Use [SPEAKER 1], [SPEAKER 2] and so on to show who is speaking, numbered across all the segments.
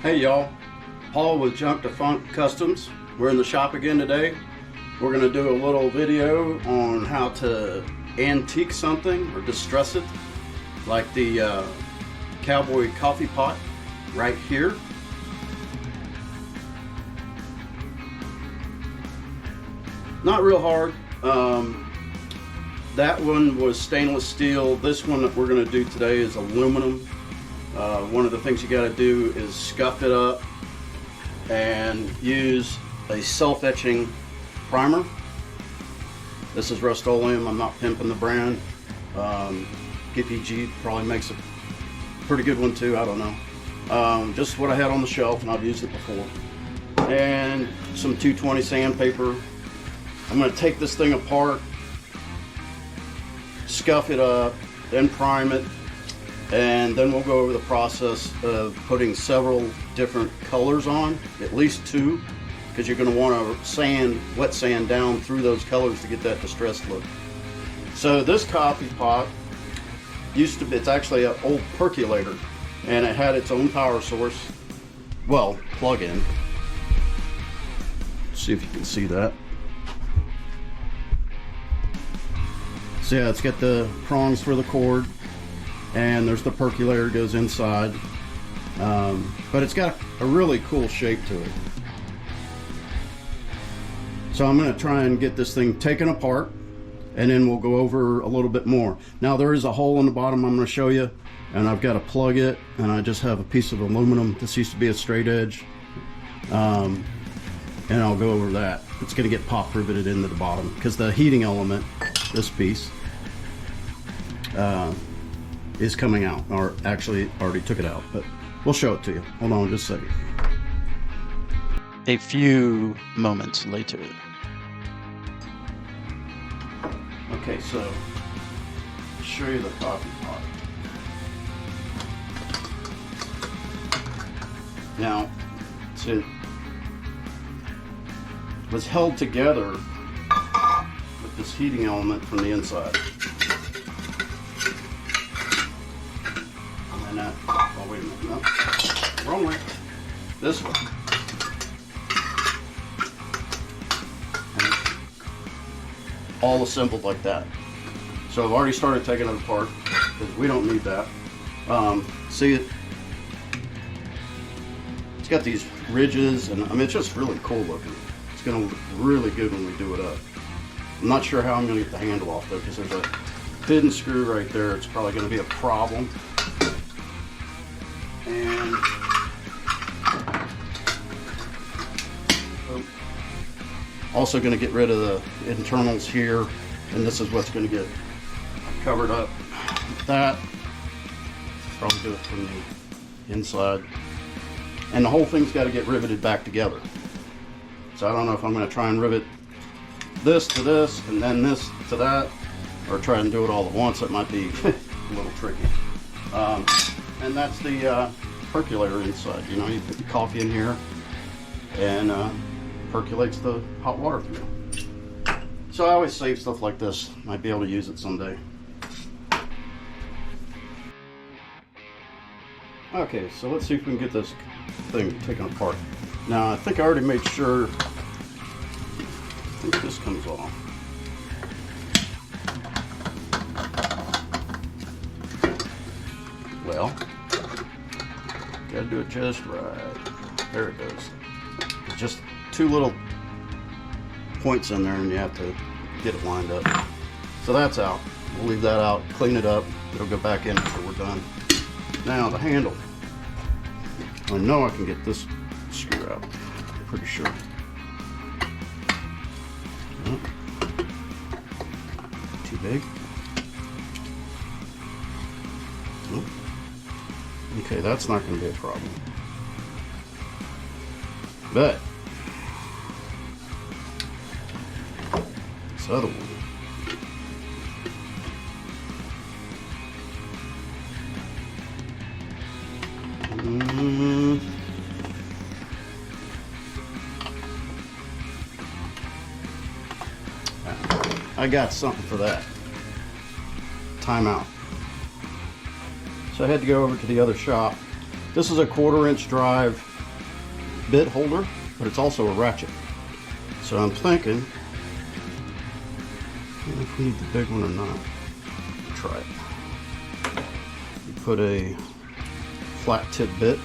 [SPEAKER 1] Hey y'all, Paul with Junk to Funk Customs. We're in the shop again today. We're going to do a little video on how to antique something or distress it, like the cowboy coffee pot right here. Not real hard. That one was stainless steel. This one that we're going to do today is aluminum. One of the things you got to do is scuff it up and use a self-etching primer. This is Rust-Oleum. I'm not pimping the brand. PPG probably makes a pretty good one too. I don't know. Just what I had on the shelf, and I've used it before. And some 220 sandpaper. I'm going to take this thing apart, scuff it up, then prime it. And then we'll go over the process of putting several different colors on, at least two, because you're going to want to wet sand down through those colors to get that distressed look. So this coffee pot used to be, it's actually an old percolator, and it had its own power source, well, plug-in. See if you can see that. So yeah, it's got the prongs for the cord, and there's the percolator goes inside, but it's got a really cool shape to it. So I'm going to try and get this thing taken apart, and then we'll go over a little bit more. Now there is a hole in the bottom I'm going to show you, and I've got to plug it, and I just have a piece of aluminum. This used to be a straight edge, and I'll go over that. It's going to get pop riveted into the bottom because the heating element, this piece, is coming out, or actually already took it out, but we'll show it to you. Hold on just a second.
[SPEAKER 2] A few moments later.
[SPEAKER 1] Okay, so I'll show you the coffee pot. Now, it was held together with this heating element from the inside. Oh, wait a minute, no, wrong way. This way. And all assembled like that. So I've already started taking it apart because we don't need that. See it? It's got these ridges, and I mean, it's just really cool looking. It's going to look really good when we do it up. I'm not sure how I'm going to get the handle off though, because there's a hidden screw right there. It's probably going to be a problem. And also going to get rid of the internals here, and this is what's going to get covered up with that. Probably do it from the inside, and the whole thing's got to get riveted back together. So I don't know if I'm going to try and rivet this to this and then this to that, or try and do it all at once. That might be a little tricky. And that's the percolator inside. You know, you put the coffee in here and percolates the hot water through. So I always save stuff like this. Might be able to use it someday. Okay, so let's see if we can get this thing taken apart. Now I think I already made sure. I think this comes off. Well, gotta do it just right. There it goes. There's just two little points in there, and you have to get it lined up. So that's out. We'll leave that out, clean it up. It'll go back in after we're done. Now the handle. I know I can get this screw out. I'm pretty sure. Nope. Too big. Nope. Okay, that's not going to be a problem. But this other one. I got something for that. Timeout. So I had to go over to the other shop. This is a 1/4 inch drive. bit holder, but it's also a ratchet. So I'm thinking, I don't know if we need the big one or not. Try it. You put a flat tip bit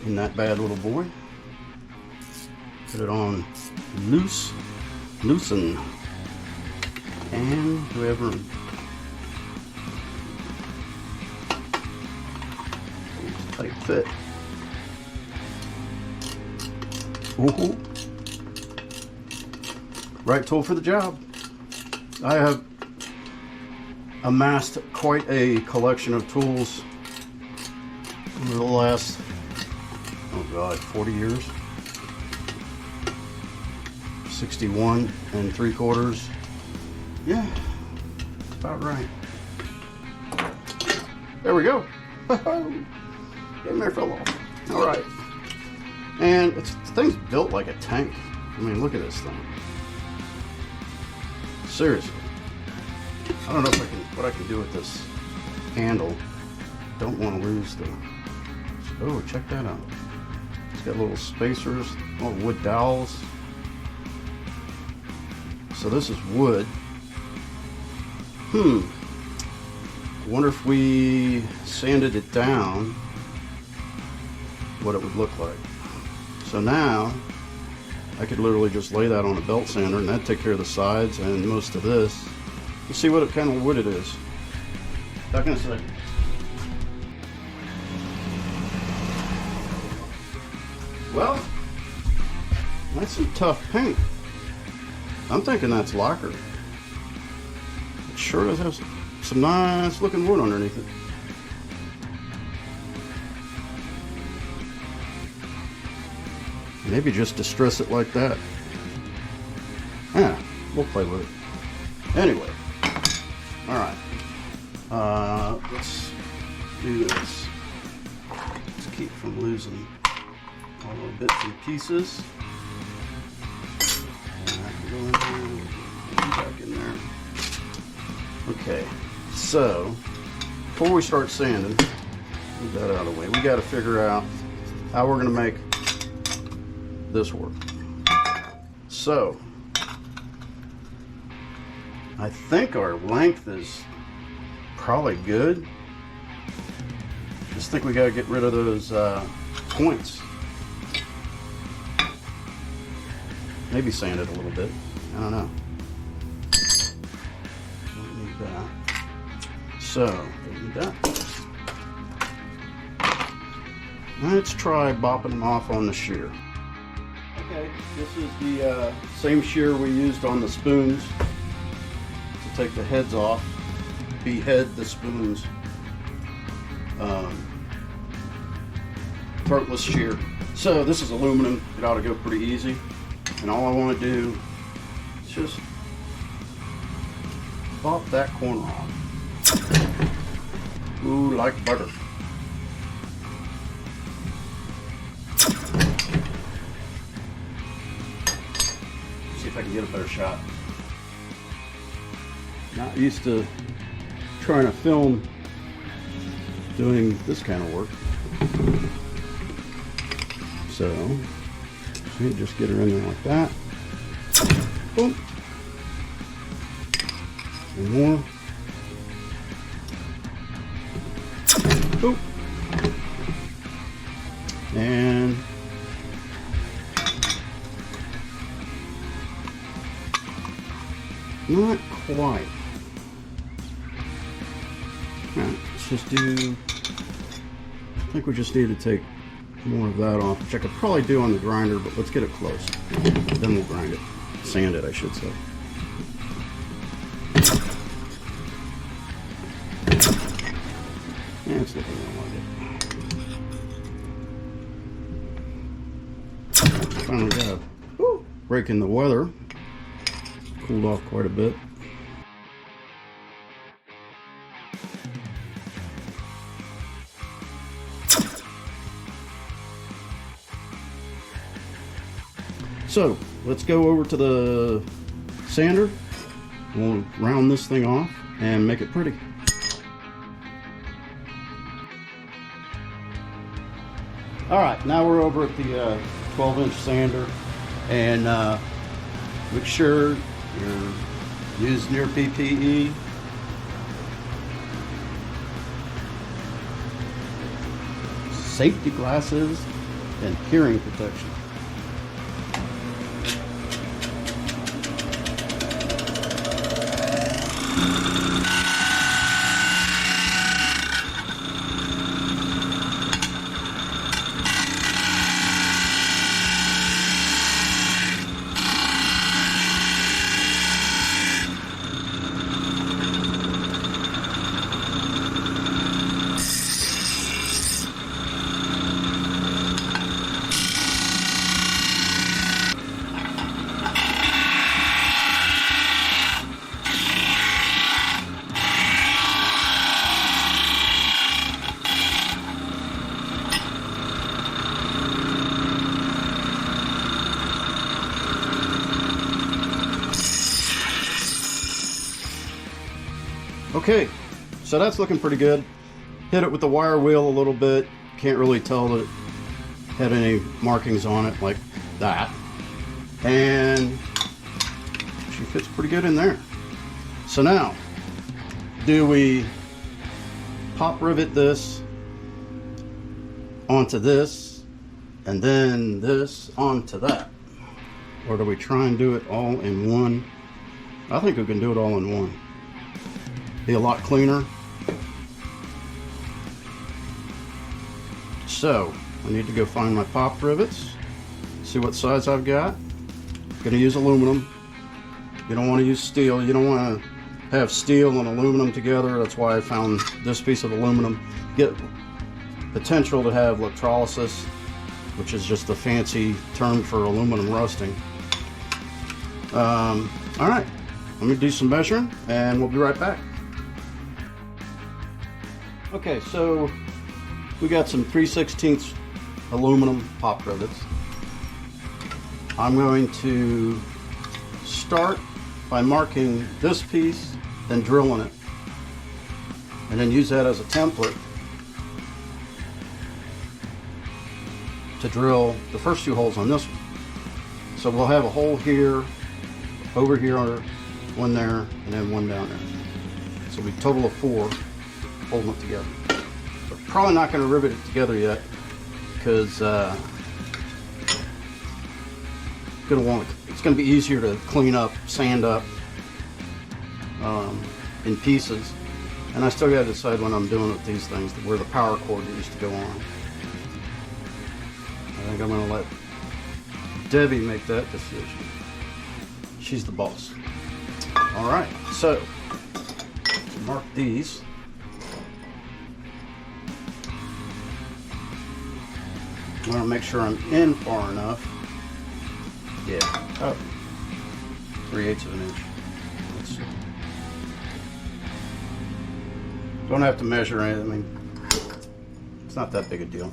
[SPEAKER 1] in that bad little boy. Put it on loosen, and do we have room? Tight fit. Ooh. Right tool for the job. I have amassed quite a collection of tools over the last, oh God, 40 years. 61 3/4. Yeah, about right. There we go. Getting there, fell off. All right. And the thing's built like a tank. I mean, look at this thing. Seriously. I don't know if what I can do with this handle. Don't want to lose the. Oh, check that out. It's got little spacers, little wood dowels. So this is wood. Wonder if we sanded it down, what it would look like. So now I could literally just lay that on a belt sander and that'd take care of the sides and most of this. Let's see what kind of wood it is. Back in a second. Well, that's some tough paint. I'm thinking that's lacquer. It sure does have some nice looking wood underneath it. Maybe just distress it like that. Yeah, we'll play with it. Anyway, all right. Let's do this. Let's keep from losing all the bits and pieces. Go in there, back in there. Okay, so before we start sanding, move that out of the way. We got to figure out how we're going to make this work. So I think our length is probably good. Just think we got to get rid of those points. Maybe sand it a little bit. I don't know. Don't need that. So, don't need that. Let's try bopping them off on the shear. Okay, this is the same shear we used on the spoons to take the heads off. Behead the spoons. Throatless shear. So this is aluminum. It ought to go pretty easy. And all I want to do is just pop that corner off. Ooh, like butter. See if I can get a better shot. Not used to trying to film doing this kind of work. So, just get her in there like that. Boom. And more. Boom. And not quite. Alright, let's just do, I think we just need to take more of that off, which I could probably do on the grinder, but let's get it close. Then we'll grind it. Sand it, I should say. Yeah, it's looking more like it. Finally got a break in the weather. Cooled off quite a bit. So let's go over to the sander. We'll round this thing off and make it pretty. All right, now we're over at the 12-inch sander, and make sure you're using your PPE. Safety glasses and hearing protection. Okay, so that's looking pretty good. Hit it with the wire wheel a little bit. Can't really tell that it had any markings on it like that. And she fits pretty good in there. So now, do we pop rivet this onto this and then this onto that? Or do we try and do it all in one? I think we can do it all in one. Be a lot cleaner. So I need to go find my pop rivets, see what size I've got. Gonna use aluminum. You don't want to use steel. You don't want to have steel and aluminum together. That's why I found this piece of aluminum. Get potential to have electrolysis, which is just a fancy term for aluminum rusting. All right, let me do some measuring and we'll be right back. Okay, so we got some 3/16 aluminum pop rivets. I'm going to start by marking this piece, then drilling it, and then use that as a template to drill the first two holes on this one. So we'll have a hole here, over here, one there, and then one down there. So we total of 4 holding it together. We're probably not going to rivet it together yet because it's going to be easier to clean up, sand up in pieces. And I still got to decide when I'm doing with these things where the power cord needs to go on. I think I'm going to let Debbie make that decision. She's the boss. All right, so mark these. I want to make sure I'm in far enough. Yeah, oh, 3/8 of an inch. Let's see. Don't have to measure anything. I mean, it's not that big a deal.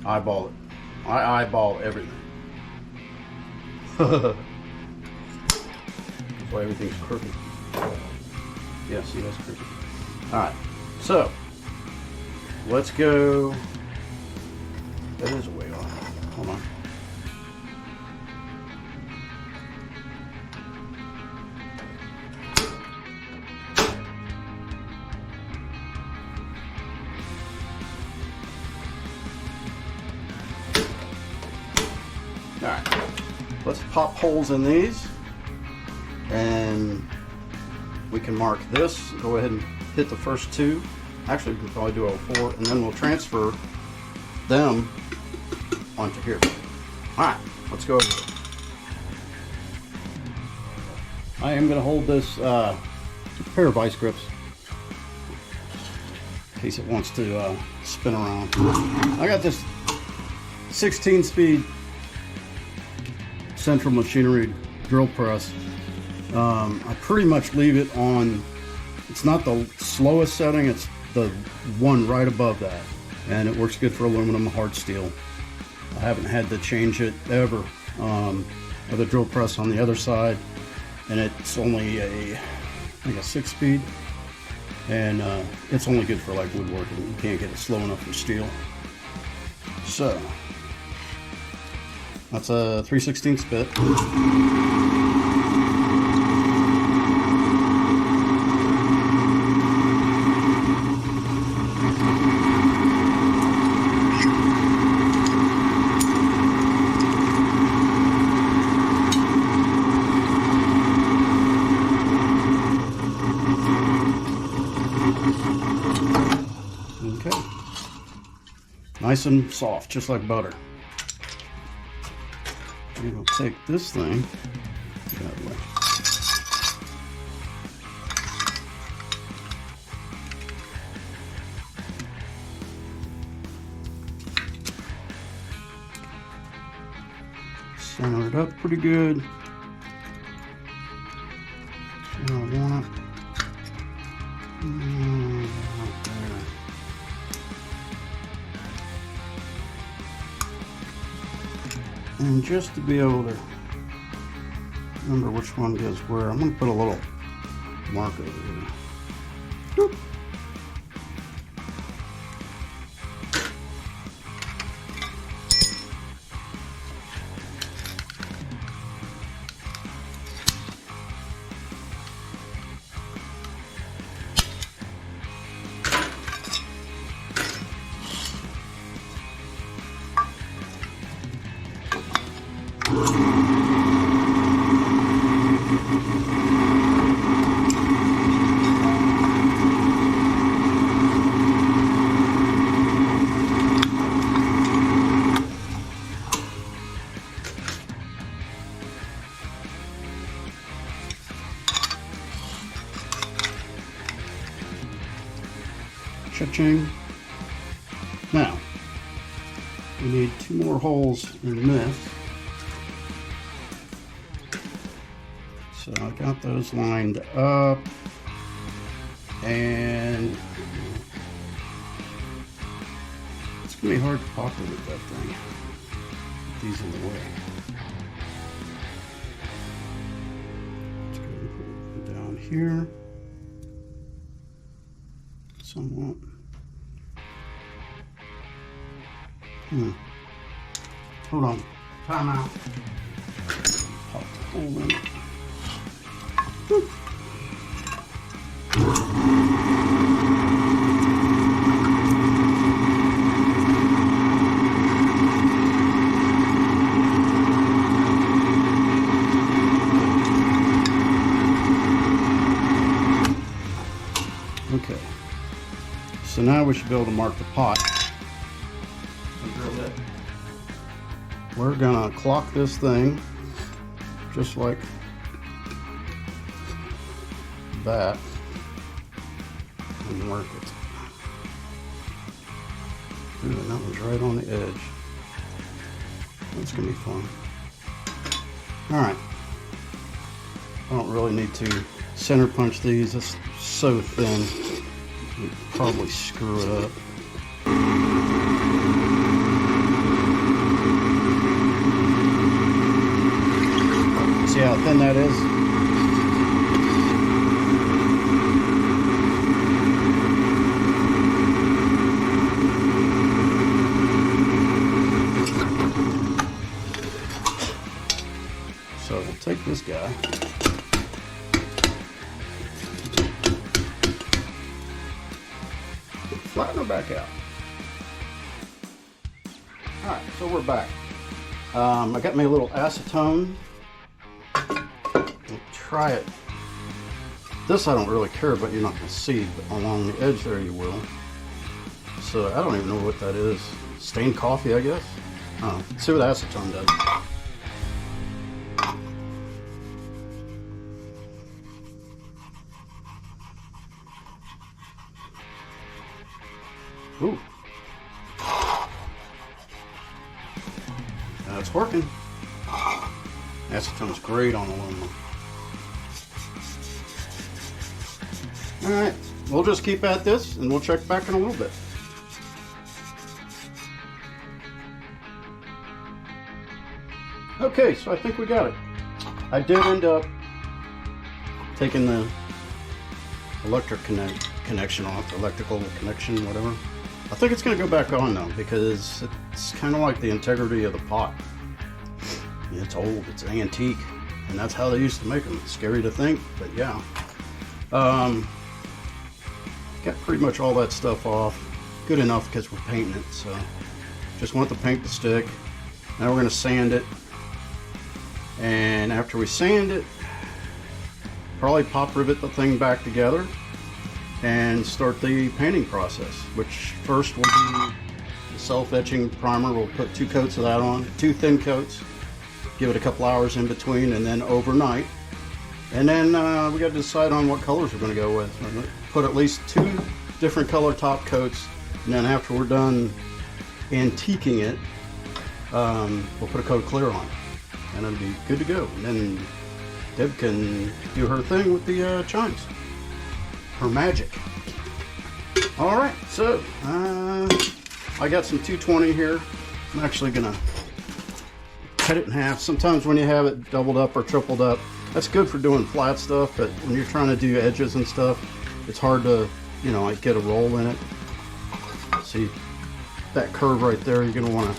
[SPEAKER 1] Eyeball it. I eyeball everything. That's why everything's crooked. Yeah, see, that's crooked. All right, so let's go. That is way off. Hold on. All right, let's pop holes in these, and we can mark this. Go ahead and hit the first 2. Actually, we can probably do all 4, and then we'll transfer them onto here. All right, let's go over it. I am going to hold this pair of vice grips in case it wants to spin around. I got this 16-speed Central Machinery drill press. I pretty much leave it on, it's not the slowest setting, it's the one right above that. And it works good for aluminum, hard steel. I haven't had to change it ever. I have a drill press on the other side, and it's only I think a 6-speed, and it's only good for like woodworking. You can't get it slow enough for steel. So that's a 3/16 bit. Okay. Nice and soft, just like butter. And we'll take this thing that way. Center it up pretty good. Where I want it. Right there. And just to be able to remember which one goes where, I'm going to put a little mark over here. Boop. Cha-ching. Now, we need 2 more holes in this. So I got those lined up, and it's gonna be hard to populate that thing with these in the way. Let's go and put it down here somewhat. Hold on. Time out. Pop the hole in. Whew. Okay. So now we should be able to mark the pot. We're gonna clock this thing just like that and mark it. Ooh, and that one's right on the edge. That's gonna be fun. Alright. I don't really need to center punch these. It's so thin. You'd probably screw it up. See how thin that is? So we'll take this guy. Flatten her back out. Alright, so we're back. I got me a little acetone. Try it. This I don't really care, but you're not going to see, but along the edge there you will. So I don't even know what that is. Stained coffee, I guess. See what acetone does. Ooh. That's working. Acetone's great on aluminum. Alright, we'll just keep at this and we'll check back in a little bit. Okay, so I think we got it. I did end up taking the electric connection off, electrical connection, whatever. I think it's going to go back on though, because it's kind of like the integrity of the pot. It's old, it's antique, and that's how they used to make them. It's scary to think, but yeah. Got pretty much all that stuff off. Good enough because we're painting it, so just want the paint to stick. Now we're going to sand it, and after we sand it, probably pop rivet the thing back together and start the painting process, which first will be the self-etching primer. We'll put 2 coats of that on, 2 thin coats, give it a couple hours in between, and then overnight. And then we got to decide on what colors we're going to go with. We're going to put at least 2 different color top coats, and then after we're done antiquing it, we'll put a coat of clear on, and it'll be good to go. And then Deb can do her thing with the chimes, her magic. All right, so I got some 220 here. I'm actually gonna cut it in half. Sometimes when you have it doubled up or tripled up, that's good for doing flat stuff, but when you're trying to do edges and stuff, it's hard to, you know, like get a roll in it. See that curve right there, you're gonna wanna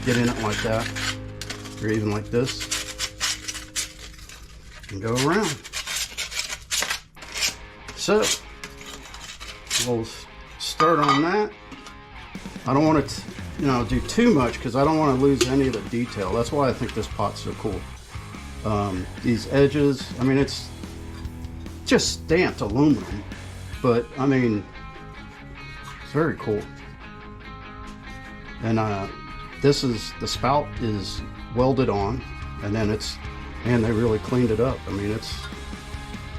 [SPEAKER 1] get in it like that, or even like this, and go around. So we'll start on that. I don't want to, you know, do too much because I don't want to lose any of the detail. That's why I think this pot's so cool. These edges, I mean, it's just stamped aluminum, but I mean, it's very cool. And this is, the spout is welded on, and then it's, and they really cleaned it up. I mean, it's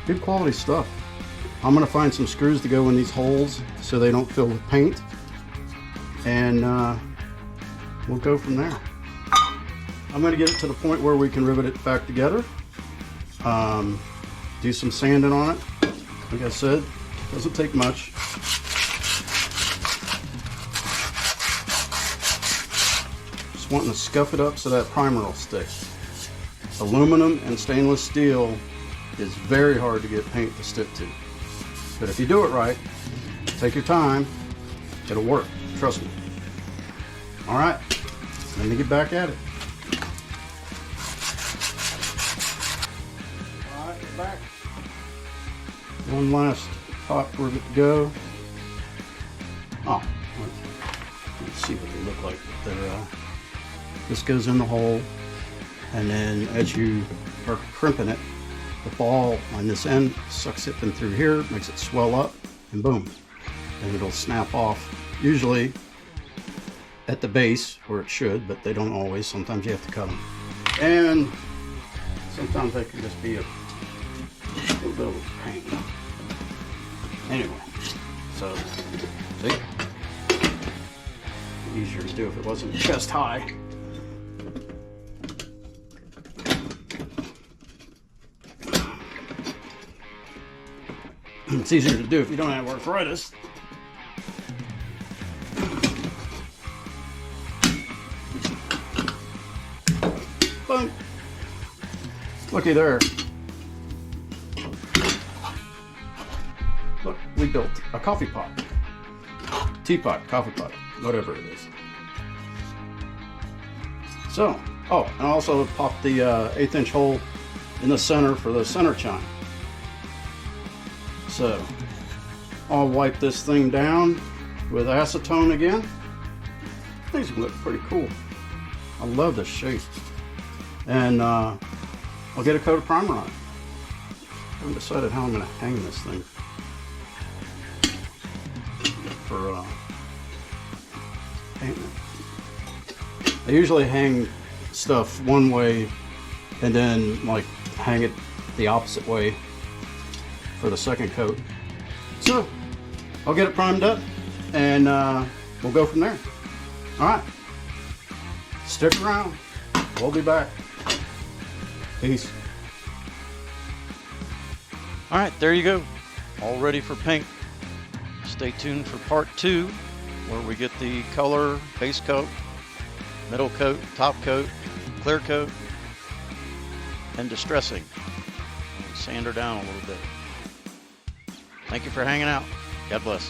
[SPEAKER 1] good quality stuff. I'm gonna find some screws to go in these holes so they don't fill with paint, and we'll go from there. I'm gonna get it to the point where we can rivet it back together, do some sanding on it. Like I said, doesn't take much. Just wanting to scuff it up so that primer will stick. Aluminum and stainless steel is very hard to get paint to stick to. But if you do it right, take your time, it'll work, trust me. All right, let me get back at it. All right, we're back. One last top rivet to go. Oh, let's see what they look like. They're, this goes in the hole, and then as you are crimping it, the ball on this end sucks it in through here, makes it swell up, and boom, and it'll snap off. Usually at the base where it should, but they don't always. Sometimes you have to cut them, and sometimes they can just be a little bit of a pain. Anyway, so see, easier to do if it wasn't chest high. It's easier to do if you don't have arthritis. Boom. Looky there. Look, we built a coffee pot. Teapot, coffee pot, whatever it is. So, oh, and I also popped the 1/8 inch hole in the center for the center chime. So, I'll wipe this thing down with acetone again. These look pretty cool. I love this shape. And I'll get a coat of primer on it. I haven't decided how I'm going to hang this thing for painting it. I usually hang stuff one way and then like hang it the opposite way for the second coat. So I'll get it primed up and we'll go from there. All right, stick around, we'll be back. Peace.
[SPEAKER 2] All right, there you go. All ready for paint. Stay tuned for part 2, where we get the color, base coat, middle coat, top coat, clear coat, and distressing. Sand her down a little bit. Thank you for hanging out. God bless.